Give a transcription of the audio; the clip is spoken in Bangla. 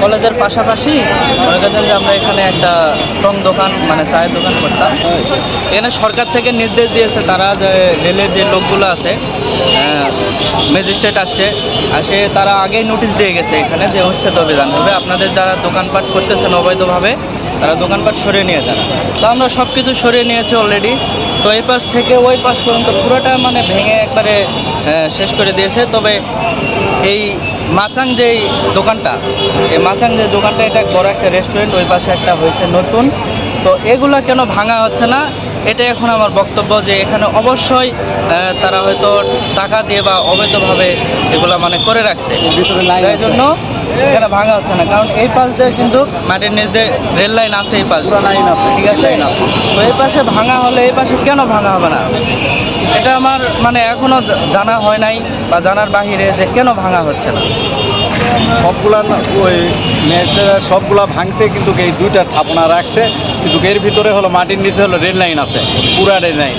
কলেজের পাশাপাশি মনে করছেন যে আমরা এখানে একটা টং দোকান মানে চায়ের দোকান করতাম। এখানে সরকার থেকে নির্দেশ দিয়েছে তারা যে রেলের যে লোকগুলো আছে ম্যাজিস্ট্রেট আসছে তারা আগেই নোটিশ দিয়ে গেছে এখানে যে উচ্ছেদ অভিযান হবে, আপনাদের যারা দোকানপাট করতেছেন অবৈধভাবে তারা দোকানপাট সরিয়ে নিয়ে যান। তো আমরা সব কিছু সরিয়ে নিয়েছি অলরেডি। তো এই পাশ থেকে ওই পাশ পর্যন্ত পুরোটা মানে ভেঙে একবারে শেষ করে দিয়েছে। তবে এই মাচাং যেই দোকানটা, এই মাচাং যে দোকানটা এটা বড় একটা রেস্টুরেন্ট, ওই পাশে একটা হয়েছে নতুন। তো এগুলা কেন ভাঙা হচ্ছে না, এটা এখন আমার বক্তব্য যে এখানে অবশ্যই তারা হয়তো টাকা দিয়ে বা অবৈধভাবে এগুলা মানে করে রাখছে, তাই জন্য এখানে ভাঙা হচ্ছে না। কারণ এই পাশ দিয়ে কিন্তু মাটির নিচ দিয়ে রেল লাইন আছে, এই পাশ লাইন আছে, ঠিক আছে। তো এই পাশে ভাঙা হলে এই পাশে কেন ভাঙা হবে না, এটা আমার মানে এখনো জানা হয় নাই বা জানার বাহিরে যে কেন ভাঙা হচ্ছে না। সবগুলা ওই ম্যাচটা সবগুলা ভাঙছে, কিন্তু এই দুইটা স্থাপনা রাখছে, কিন্তু এর ভিতরে হলো মাটির নিচে হলো রেল লাইন আছে, পুরা রেল লাইন।